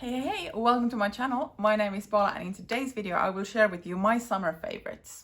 Hey, welcome to my channel. My name is Paula and in today's video I will share with you my summer favorites.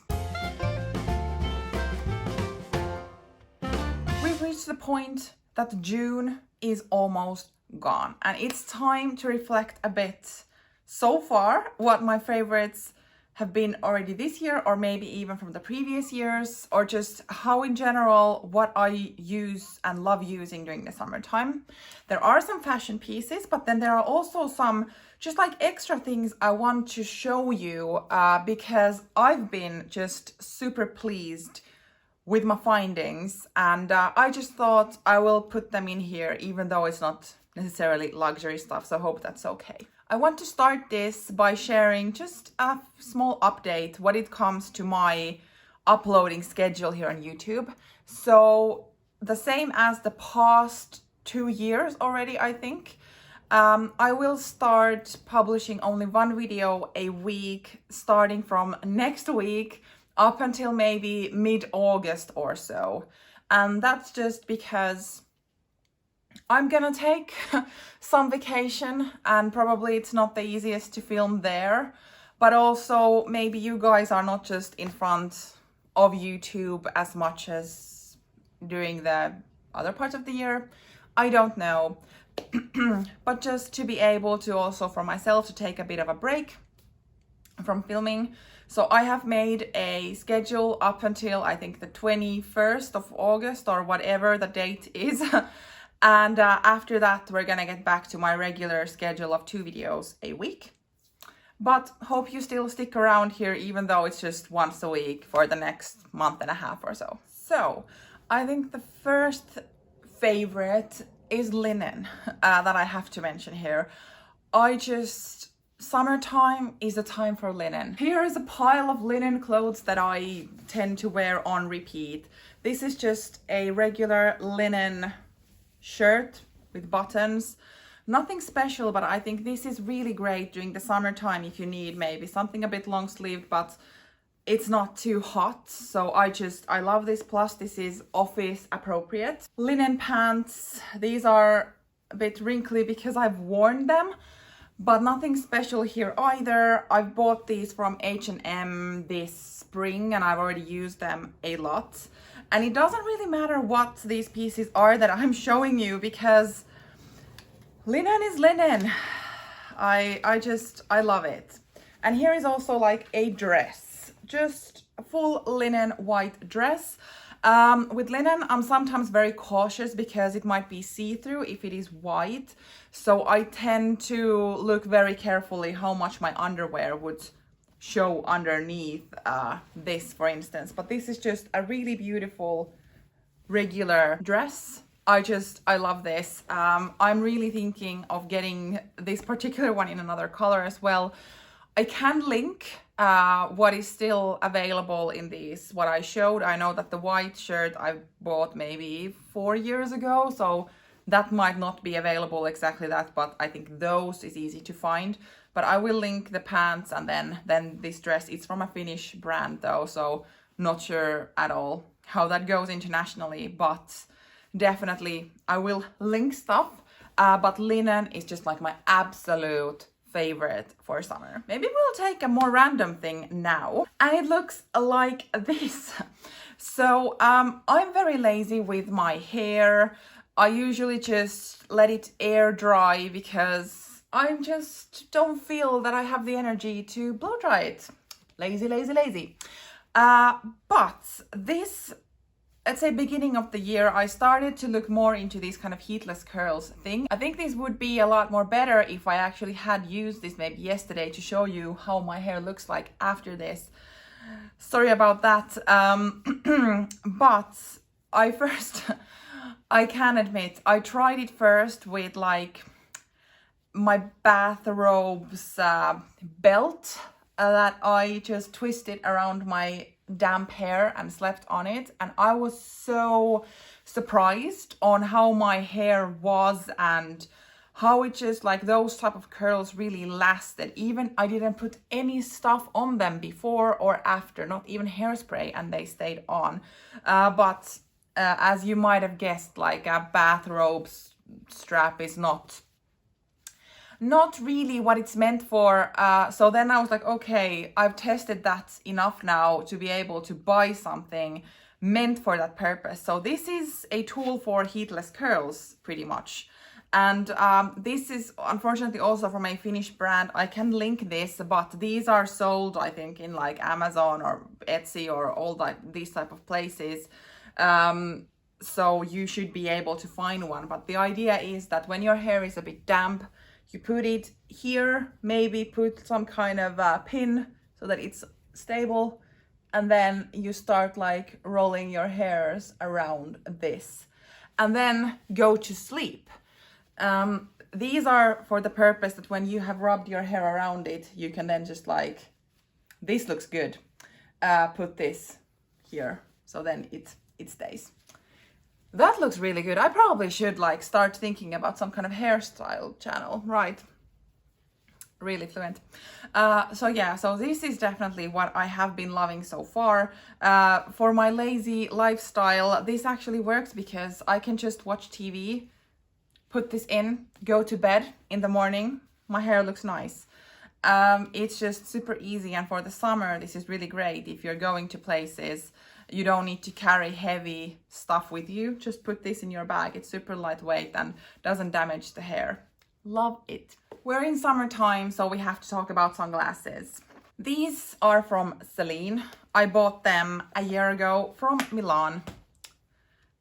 We've reached the point that June is almost gone and it's time to reflect a bit so far what my favorites have been already this year, or maybe even from the previous years, or just how in general what I use and love using during the summertime. There are some fashion pieces, but then there are also some just like extra things I want to show you because I've been just super pleased with my findings, and I just thought I will put them in here even though it's not necessarily luxury stuff, so I hope that's okay. I want to start this by sharing just a small update when it comes to my uploading schedule here on YouTube. So the same as the past 2 years already, I think. I will start publishing only one video a week starting from next week up until maybe mid-August or so. And that's just because I'm gonna take some vacation and probably it's not the easiest to film there, but also maybe you guys are not just in front of YouTube as much as during the other parts of the year. I don't know, but just to be able to also for myself to take a bit of a break from filming. So I have made a schedule up until I think the 21st of August or whatever the date is. And after that, we're gonna get back to my regular schedule of 2 videos a week. But hope you still stick around here, even though it's just once a week for the next month and a half or so. So I think the first favorite is linen that I have to mention here. Summertime is a time for linen. Here is a pile of linen clothes that I tend to wear on repeat. This is just a regular linen shirt with buttons. Nothing special, but I think this is really great during the summertime if you need maybe something a bit long sleeved, but it's not too hot. So I love this. Plus this is office appropriate. Linen pants. These are a bit wrinkly because I've worn them, but nothing special here either. I've bought these from H&M this spring and I've already used them a lot. And it doesn't really matter what these pieces are that I'm showing you because linen is linen. I love it. And here is also like a dress, just a full linen white dress. With linen, I'm sometimes very cautious because it might be see-through if it is white. So I tend to look very carefully how much my underwear would show underneath this, for instance. But this is just a really beautiful regular dress. I love this. I'm really thinking of getting this particular one in another color as well. I can link what is still available in these, what I showed. I know that the white shirt I bought maybe 4 years ago, so that might not be available exactly that, but I think those is easy to find. But I will link the pants and then this dress. It's from a Finnish brand though, so not sure at all how that goes internationally, but definitely I will link stuff. But linen is just like my absolute favorite for summer. Maybe we'll take a more random thing now, and it looks like this. So I'm very lazy with my hair. I usually just let it air dry because I just don't feel that I have the energy to blow dry it. Lazy, lazy, lazy. But this, let's say beginning of the year, I started to look more into these kind of heatless curls thing. I think this would be a lot more better if I actually had used this maybe yesterday to show you how my hair looks like after this. Sorry about that. But I can admit, I tried it first with like my bathrobe's belt that I just twisted around my damp hair and slept on it, and I was so surprised on how my hair was and how it just like those type of curls really lasted. Even I didn't put any stuff on them before or after, not even hairspray, and they stayed on. But as you might have guessed, like a bathrobe strap is not not really what it's meant for. So then I was like, okay, I've tested that enough now to be able to buy something meant for that purpose. So this is a tool for heatless curls, pretty much. And this is unfortunately also from a Finnish brand. I can link this, but these are sold, I think, in like Amazon or Etsy or all these type of places. So you should be able to find one. But the idea is that when your hair is a bit damp, you put it here, maybe put some kind of pin so that it's stable, and then you start like rolling your hairs around this and then go to sleep. These are for the purpose that when you have rubbed your hair around it, you can then just like, this looks good, put this here, so then it stays. That looks really good. I probably should like start thinking about some kind of hairstyle channel, right? Really fluent. So yeah, so this is definitely what I have been loving so far. For my lazy lifestyle, this actually works because I can just watch TV, put this in, go to bed in the morning. My hair looks nice. It's just super easy, and for the summer, this is really great. If you're going to places, you don't need to carry heavy stuff with you. Just put this in your bag. It's super lightweight and doesn't damage the hair. Love it. We're in summertime, so we have to talk about sunglasses. These are from Celine. I bought them a year ago from Milan.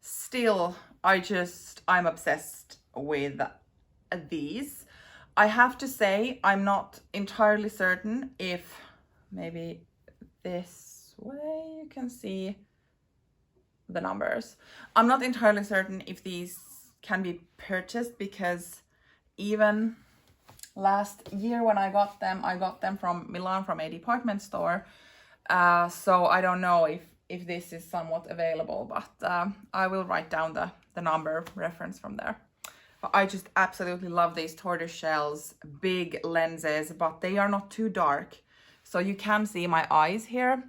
Still, I'm obsessed with these. I have to say, I'm not entirely certain if maybe this way you can see the numbers. I'm not entirely certain if these can be purchased, because even last year when I got them from Milan, from a department store. So I don't know if this is somewhat available, but I will write down the number reference from there. I just absolutely love these tortoise shells, big lenses, but they are not too dark. So you can see my eyes here,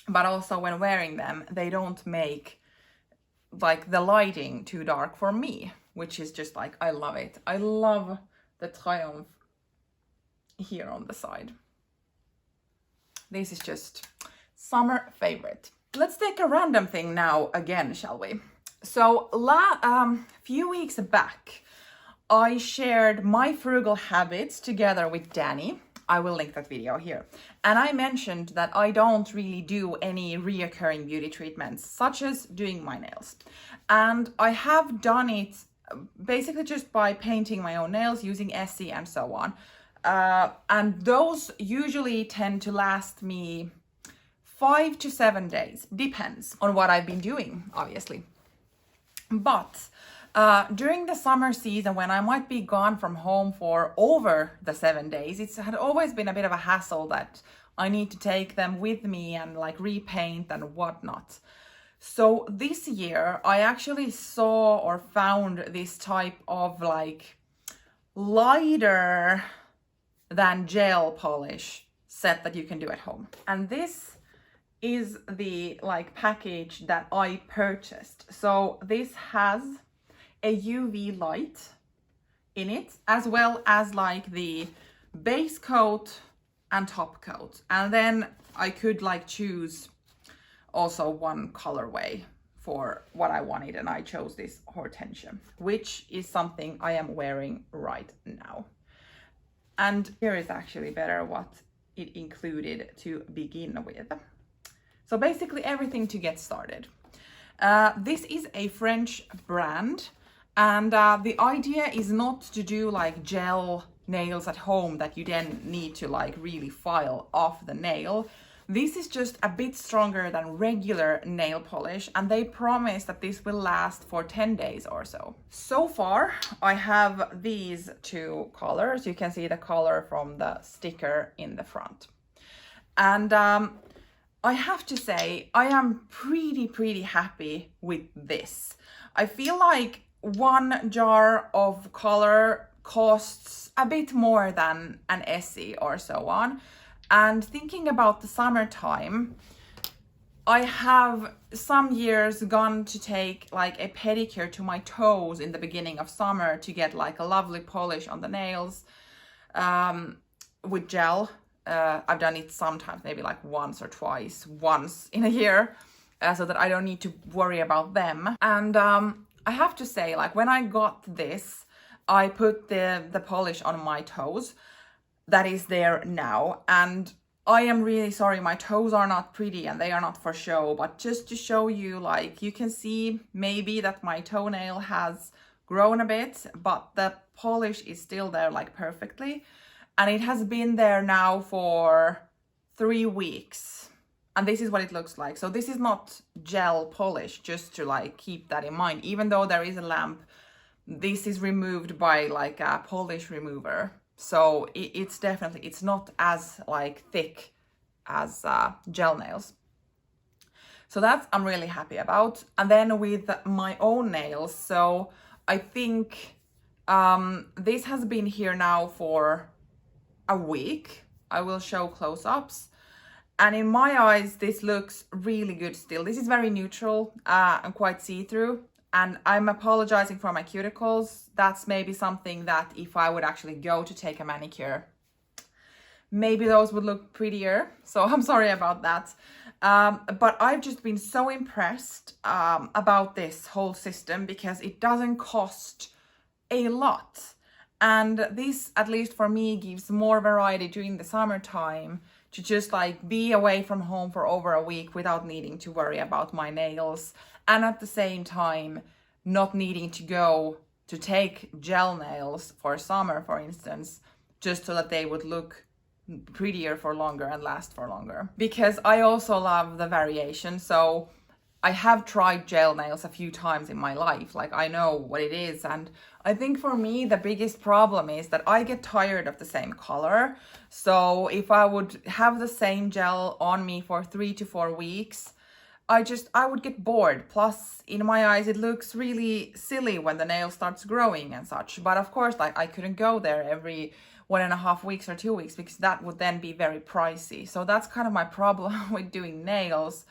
but also when wearing them, they don't make like the lighting too dark for me, which is just like, I love it. I love the triumph here on the side. This is just summer favorite. Let's take a random thing now again, shall we? So few weeks back, I shared my frugal habits together with Danny. I will link that video here. And I mentioned that I don't really do any reoccurring beauty treatments, such as doing my nails. And I have done it basically just by painting my own nails, using Essie and so on. And those usually tend to last me 5 to 7 days. Depends on what I've been doing, obviously. But during the summer season, when I might be gone from home for over the 7 days, it's had always been a bit of a hassle that I need to take them with me and like repaint and whatnot. So this year I actually saw or found this type of like lighter than gel polish set that you can do at home. And this is the like package that I purchased. So this has a UV light in it, as well as like the base coat and top coat. And then I could like choose also one colorway for what I wanted, and I chose this hortensia, which is something I am wearing right now. And here is actually better what it included to begin with. So basically everything to get started. This is a French brand, and the idea is not to do like gel nails at home that you then need to like really file off the nail. This is just a bit stronger than regular nail polish, and they promise that this will last for 10 days or so. So far, I have these two colors. You can see the color from the sticker in the front. And I have to say, I am pretty happy with this. I feel like one jar of color costs a bit more than an Essie or so on. And thinking about the summertime, I have some years gone to take like a pedicure to my toes in the beginning of summer to get like a lovely polish on the nails with gel. I've done it sometimes, maybe like once or twice, once in a year, so that I don't need to worry about them. And I have to say, like when I got this, I put the polish on my toes. That is there now, and I am really sorry, my toes are not pretty and they are not for show, but just to show you, like you can see maybe that my toenail has grown a bit, but the polish is still there like perfectly. And it has been there now for 3 weeks. And this is what it looks like. So this is not gel polish, just to like keep that in mind. Even though there is a lamp, this is removed by like a polish remover. So it's definitely, it's not as like thick as gel nails. So that's, I'm really happy about. And then with my own nails, so I think this has been here now for a week. I will show close-ups. And in my eyes, this looks really good still. This is very neutral and quite see-through. And I'm apologizing for my cuticles. That's maybe something that if I would actually go to take a manicure, maybe those would look prettier. So I'm sorry about that. But I've just been so impressed about this whole system because it doesn't cost a lot. And this, at least for me, gives more variety during the summertime to just like be away from home for over a week without needing to worry about my nails. And at the same time, not needing to go to take gel nails for summer, for instance, just so that they would look prettier for longer and last for longer. Because I also love the variation. So I have tried gel nails a few times in my life. Like I know what it is. And I think for me, the biggest problem is that I get tired of the same color. So if I would have the same gel on me for 3 to 4 weeks, I would get bored. Plus, in my eyes, it looks really silly when the nail starts growing and such. But of course, like I couldn't go there every 1.5 weeks or 2 weeks because that would then be very pricey. So that's kind of my problem with doing nails,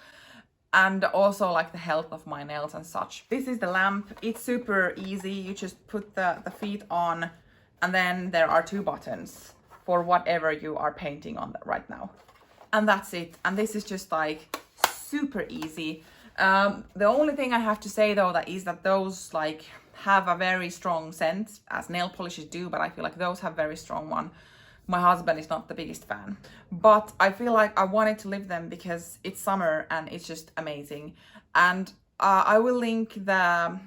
and also like the health of my nails and such. This is the lamp. It's super easy. You just put the feet on, and then there are 2 buttons for whatever you are painting on right now. And that's it. And this is just like super easy. The only thing I have to say though that is that those like have a very strong scent, as nail polishes do, but I feel like those have very strong one. My husband is not the biggest fan, but I feel like I wanted to leave them because it's summer and it's just amazing. And I will link the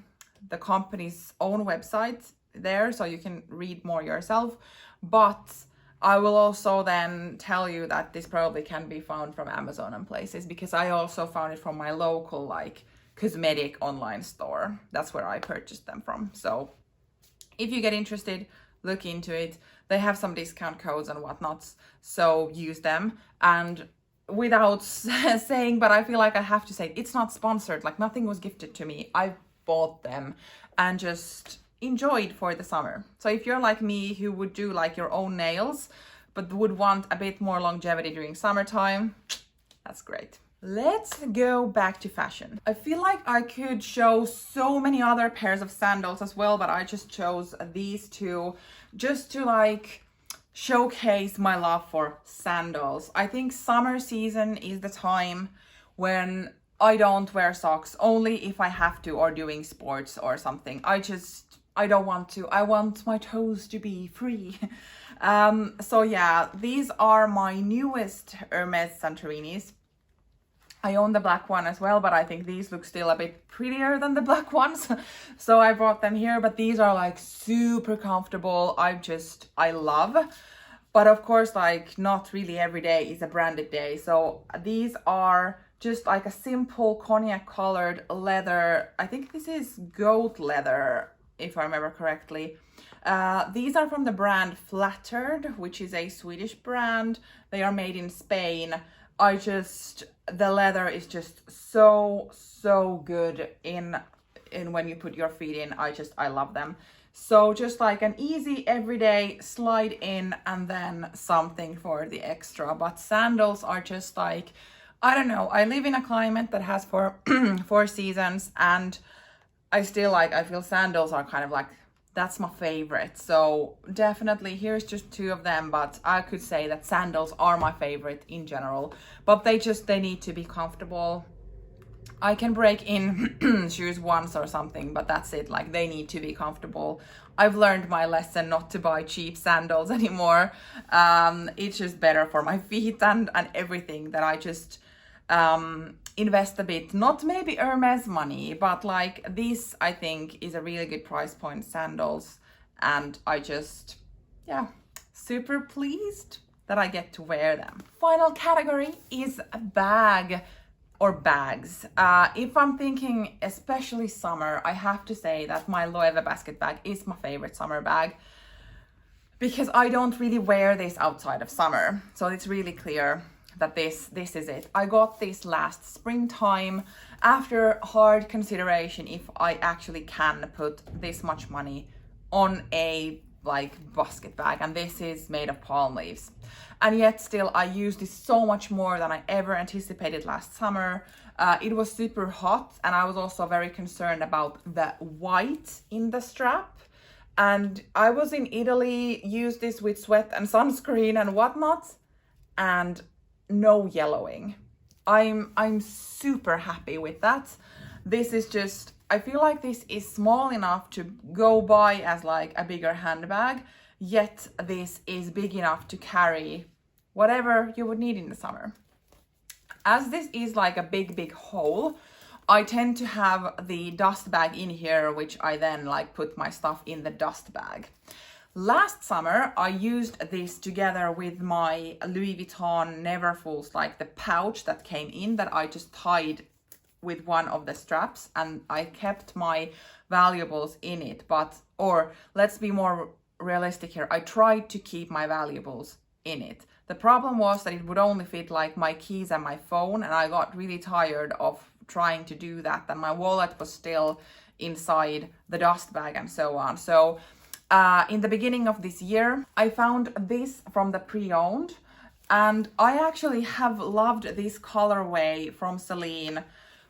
company's own website there so you can read more yourself, but I will also then tell you that this probably can be found from Amazon and places, because I also found it from my local like cosmetic online store. That's where I purchased them from. So if you get interested, look into it. They have some discount codes and whatnot, so use them. And without saying, but I feel like I have to say, it's not sponsored, like nothing was gifted to me. I bought them and just enjoyed for the summer. So if you're like me who would do like your own nails but would want a bit more longevity during summertime, that's great. Let's go back to fashion. I feel like I could show so many other pairs of sandals as well, but I just chose these 2 just to like showcase my love for sandals. I think summer season is the time when I don't wear socks, only if I have to or doing sports or something. I don't want to. I want my toes to be free. So yeah, these are my newest Hermès Santorinis. I own the black one as well, but I think these look still a bit prettier than the black ones. So I brought them here, but these are like super comfortable. I love. But of course, like not really every day is a branded day. So these are just like a simple cognac colored leather. I think this is goat leather, if I remember correctly. These are from the brand Flattered, which is a Swedish brand. They are made in Spain. The leather is just so good in when you put your feet in. I love them. So just like an easy everyday slide in and then something for the extra. But sandals are just like, I don't know. I live in a climate that has four seasons, and I feel sandals are kind of like, that's my favorite. So definitely here's just two of them, but I could say that sandals are my favorite in general, but they need to be comfortable. I can break in shoes once or something, but that's it. Like, they need to be comfortable. I've learned my lesson not to buy cheap sandals anymore. It's just better for my feet and everything that I just invest a bit, not maybe Hermès money, but like this I think is a really good price point, sandals, and I just, yeah, super pleased that I get to wear them. Final category is a bag or bags. If I'm thinking especially summer, I have to say that my Loewe Basket bag is my favorite summer bag, because I don't really wear this outside of summer, so it's really clear that this is it. I got this last springtime after hard consideration if I actually can put this much money on a like basket bag, and this is made of palm leaves. And yet still I use this so much more than I ever anticipated last summer. It was super hot, and I was also very concerned about the white in the strap. And I was in Italy, used this with sweat and sunscreen and whatnot, and no yellowing. I'm super happy with that. This is just, I feel like this is small enough to go by as like a bigger handbag, yet this is big enough to carry whatever you would need in the summer. As this is like a big hole, I tend to have the dust bag in here, which I then like put my stuff in the dust bag. Last summer, I used this together with my Louis Vuitton Neverfulls, like the pouch that came in that I just tied with one of the straps, and I kept my valuables in it. Or let's be more realistic here, I tried to keep my valuables in it. The problem was that it would only fit like my keys and my phone, and I got really tired of trying to do that, and my wallet was still inside the dust bag and so on. So in the beginning of this year, I found this from the pre-owned, and I actually have loved this colorway from Celine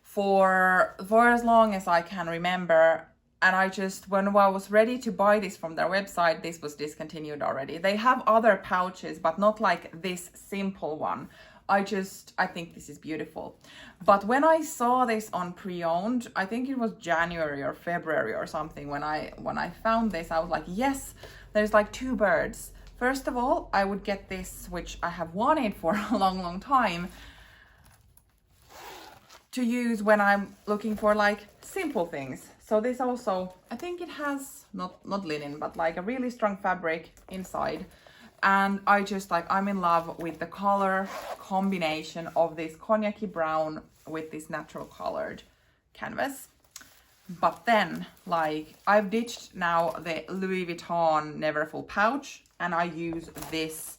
for as long as I can remember. And I just, when I was ready to buy this from their website, this was discontinued already. They have other pouches, but not like this simple one. I think this is beautiful. But when I saw this on pre-owned, I think it was January or February or something, when I found this, I was like, yes, there's like two birds. First of all, I would get this, which I have wanted for a long time, to use when I'm looking for like simple things. So this also, I think it has not linen, but like a really strong fabric inside. And I just like, I'm in love with the color combination of this cognac-y brown with this natural colored canvas. But then, like, I've ditched now the Louis Vuitton Neverfull pouch, and I use this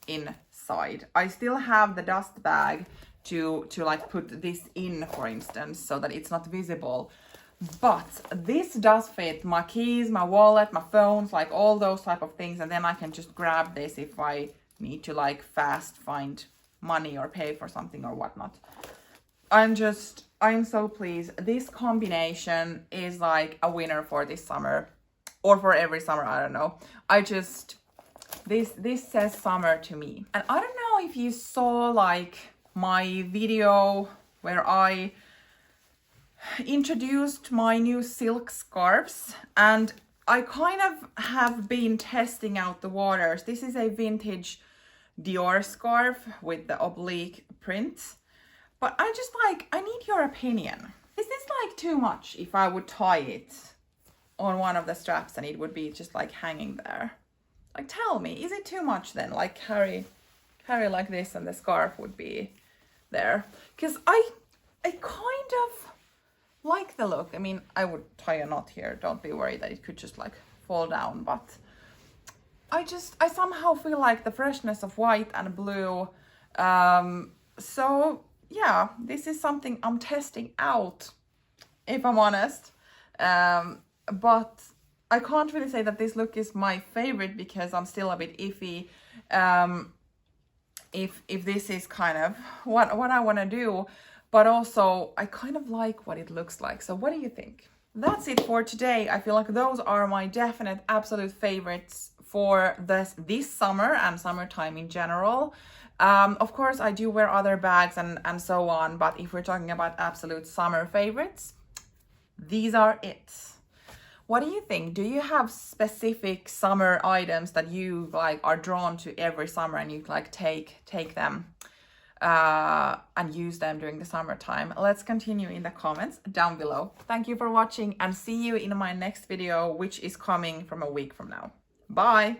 inside. I still have the dust bag to like put this in, for instance, so that it's not visible. But this does fit my keys, my wallet, my phones, like all those type of things. And then I can just grab this if I need to like fast find money or pay for something or whatnot. I'm so pleased. This combination is like a winner for this summer, or for every summer, I don't know. This says summer to me. And I don't know if you saw like my video where I introduced my new silk scarves, and I kind of have been testing out the waters. This is a vintage Dior scarf with the oblique print, but I need your opinion. Is this like too much if I would tie it on one of the straps and it would be just like hanging there? Like, tell me, is it too much then? Like carry like this and the scarf would be there? Because I kind of like the look. I mean, I would tie a knot here. Don't be worried that it could just like fall down, but I somehow feel like the freshness of white and blue. So yeah, this is something I'm testing out, if I'm honest. But I can't really say that this look is my favorite because I'm still a bit iffy. if this is kind of what I want to do, but also I kind of like what it looks like. So what do you think? That's it for today. I feel like those are my definite absolute favorites for this summer and summertime in general. Of course, I do wear other bags and so on, but if we're talking about absolute summer favorites, these are it. What do you think? Do you have specific summer items that you like are drawn to every summer and you like take them and use them during the summertime? Let's continue in the comments down below. Thank you for watching and see you in my next video, which is coming from a week from now. Bye!